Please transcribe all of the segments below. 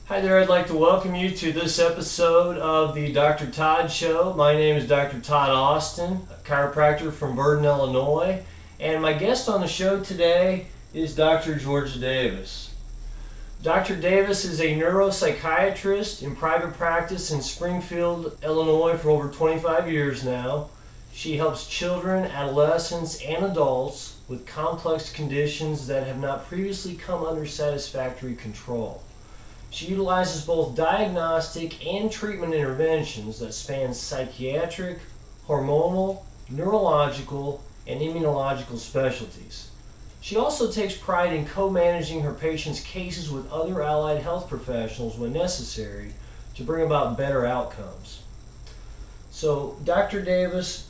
Hi there, I'd like to welcome you to this episode of the Dr. Todd Show. My name is Dr. Todd Austin, a chiropractor from Burden, Illinois, and my guest on the show today is Dr. Georgia Davis. Dr. Davis is a neuropsychiatrist in private practice in Springfield, Illinois for over 25 years now. She helps children, adolescents, and adults with complex conditions that have not previously come under satisfactory control. She utilizes both diagnostic and treatment interventions that span psychiatric, hormonal, neurological, and immunological specialties. She also takes pride in co-managing her patients' cases with other allied health professionals when necessary to bring about better outcomes. So, Dr. Davis,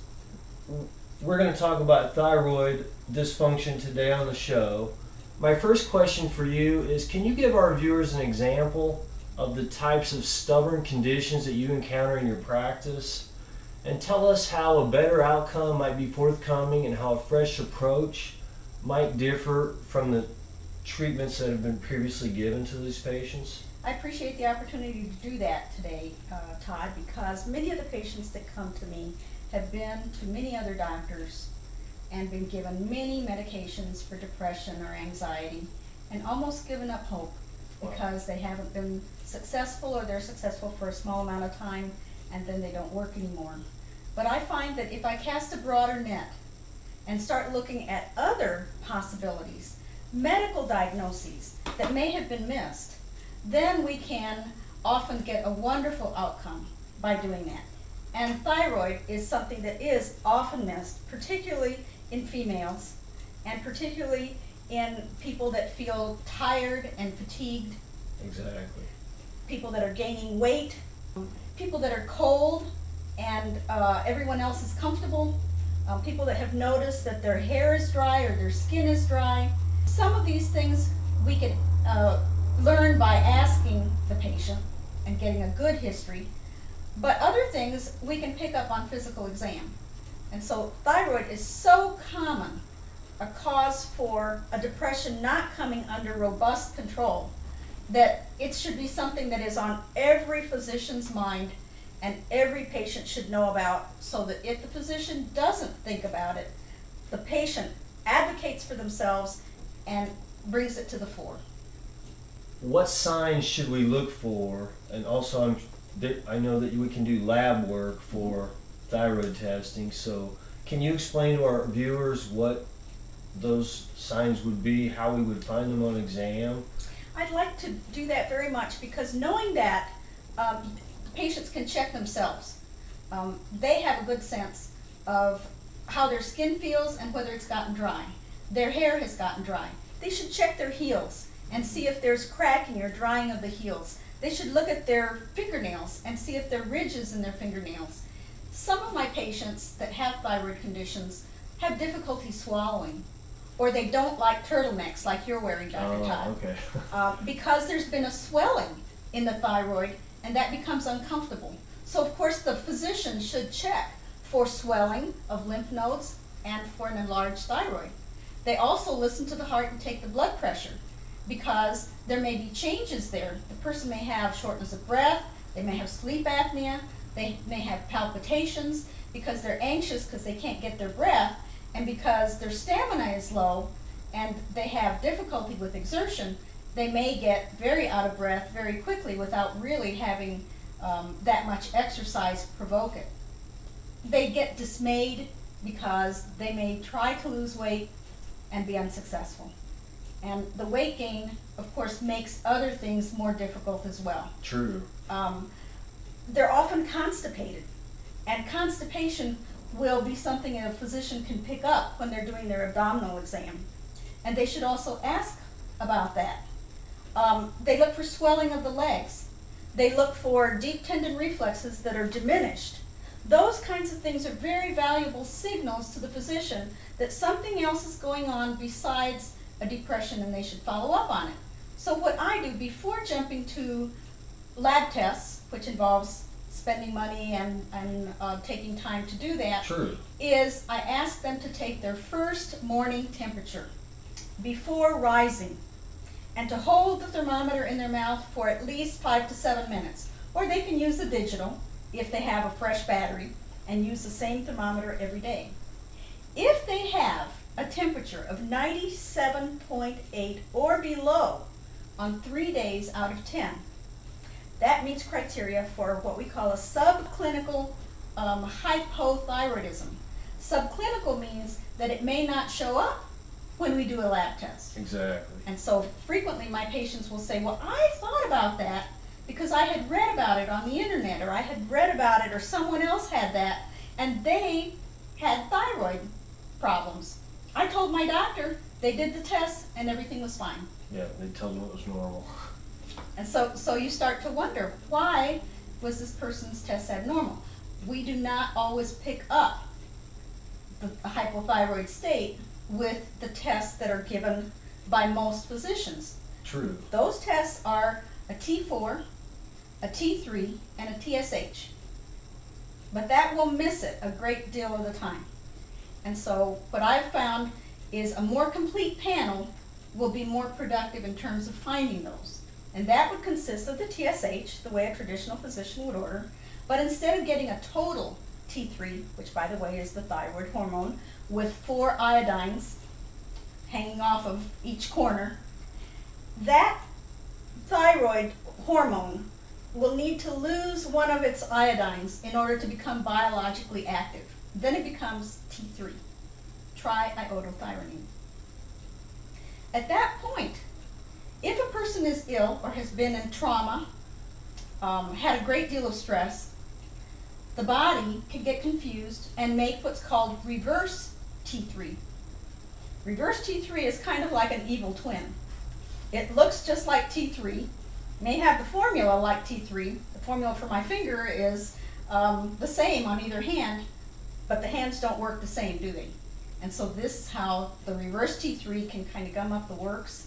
we're going to talk about thyroid dysfunction today on the show. My first question for you is, can you give our viewers an example of the types of stubborn conditions that you encounter in your practice? And tell us how a better outcome might be forthcoming and how a fresh approach might differ from the treatments that have been previously given to these patients? I appreciate the opportunity to do that today, Todd, because many of the patients that come to me have been to many other doctors and been given many medications for depression or anxiety and almost given up hope because they haven't been successful, or they're successful for a small amount of time and then they don't work anymore. But I find that if I cast a broader net and start looking at other possibilities, medical diagnoses that may have been missed, then we can often get a wonderful outcome by doing that. And thyroid is something that is often missed, particularly in females, and particularly in people that feel tired and fatigued. Exactly. People that are gaining weight, people that are cold and everyone else is comfortable, people that have noticed that their hair is dry or their skin is dry. Some of these things we can learn by asking the patient and getting a good history, but other things we can pick up on physical exam. And so thyroid is so common a cause for a depression not coming under robust control that it should be something that is on every physician's mind and every patient should know about, so that if the physician doesn't think about it, the patient advocates for themselves and brings it to the fore. What signs should we look for? And also, I know that we can do lab work for thyroid testing, so can you explain to our viewers what those signs would be, how we would find them on exam? I'd like to do that very much, because knowing that patients can check themselves. They have a good sense of how their skin feels and whether it's gotten dry. Their hair has gotten dry. They should check their heels and see if there's cracking or drying of the heels. They should look at their fingernails and see if there are ridges in their fingernails. Some of my patients that have thyroid conditions have difficulty swallowing, or they don't like turtlenecks like you're wearing, Dr. Todd. Okay. Because there's been a swelling in the thyroid and that becomes uncomfortable. So of course the physician should check for swelling of lymph nodes and for an enlarged thyroid. They also listen to the heart and take the blood pressure, because there may be changes there. The person may have shortness of breath, they may have sleep apnea, they may have palpitations because they're anxious because they can't get their breath, and because their stamina is low and they have difficulty with exertion, they may get very out of breath very quickly without really having that much exercise provoke it. They get dismayed because they may try to lose weight and be unsuccessful. And the weight gain, of course, makes other things more difficult as well. True. They're often constipated, and constipation will be something a physician can pick up when they're doing their abdominal exam. And they should also ask about that. They look for swelling of the legs. They look for deep tendon reflexes that are diminished. Those kinds of things are very valuable signals to the physician that something else is going on besides a depression, and they should follow up on it. So what I do before jumping to lab tests, which involves spending money and taking time to do that, True. is I ask them to take their first morning temperature before rising. and to hold the thermometer in their mouth for at least 5 to 7 minutes. Or they can use the digital if they have a fresh battery and use the same thermometer every day. If they have a temperature of 97.8 or below on 3 days out of 10, that meets criteria for what we call a subclinical hypothyroidism. Subclinical means that it may not show up when we do a lab test. Exactly. And so frequently my patients will say, well, I thought about that because I had read about it on the internet, or I had read about it, or someone else had that, and they had thyroid problems. I told my doctor, they did the test, and everything was fine. Yeah, they told them it was normal. And so you start to wonder, why was this person's test abnormal? We do not always pick up the hypothyroid state with the tests that are given by most physicians. True. Those tests are a T4, a T3, and a TSH. But that will miss it a great deal of the time. And so what I've found is a more complete panel will be more productive in terms of finding those. And that would consist of the TSH, the way a traditional physician would order, but instead of getting a total T3, which by the way is the thyroid hormone, with 4 iodines hanging off of each corner, that thyroid hormone will need to lose one of its iodines in order to become biologically active. Then it becomes T3, triiodothyronine. At that point, if a person is ill or has been in trauma, had a great deal of stress, the body can get confused and make what's called reverse T3. Reverse T3 is kind of like an evil twin. It looks just like T3, may have the formula like T3. The formula for my finger is the same on either hand, but the hands don't work the same, do they? And so this is how the reverse T3 can kind of gum up the works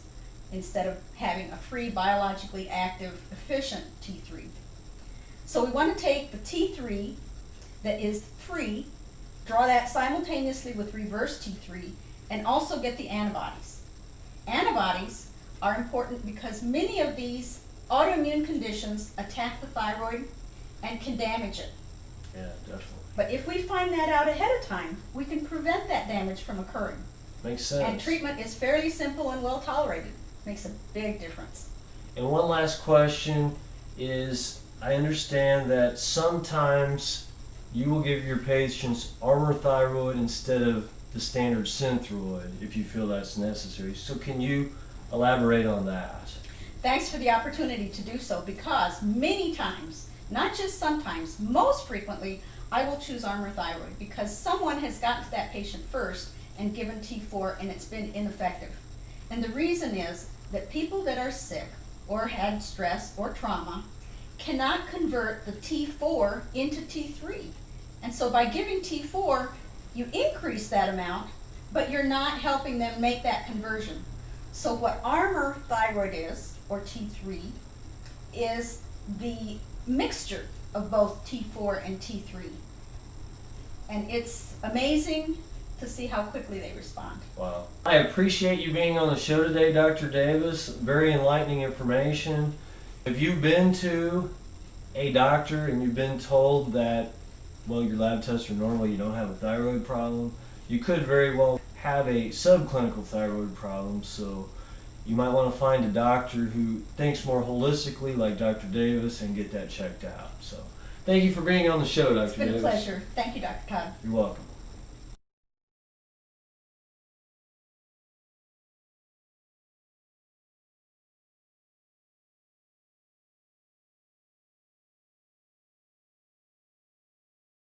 instead of having a free, biologically active, efficient T3. So we want to take the T3 that is free, draw that simultaneously with reverse T3, and also get the antibodies. Antibodies are important because many of these autoimmune conditions attack the thyroid and can damage it. Yeah, definitely. But if we find that out ahead of time, we can prevent that damage from occurring. Makes sense. And treatment is fairly simple and well tolerated. Makes a big difference. And one last question is, I understand that sometimes you will give your patients Armour Thyroid instead of the standard Synthroid if you feel that's necessary. So can you elaborate on that? Thanks for the opportunity to do so, because many times, not just sometimes, most frequently, I will choose Armour Thyroid because someone has gotten to that patient first and given T4 and it's been ineffective. And the reason is that people that are sick or had stress or trauma cannot convert the T4 into T3. And so by giving T4, you increase that amount, but you're not helping them make that conversion. So what Armour Thyroid is, or T3, is the mixture of both T4 and T3. And it's amazing to see how quickly they respond. Wow. I appreciate you being on the show today, Dr. Davis. Very enlightening information. If you've been to a doctor and you've been told that, well, your lab tests are normal, you don't have a thyroid problem, you could very well have a subclinical thyroid problem. So you might want to find a doctor who thinks more holistically like Dr. Davis and get that checked out. So thank you for being on the show, Dr. Davis. It's been a pleasure. Thank you, Dr. Todd. You're welcome.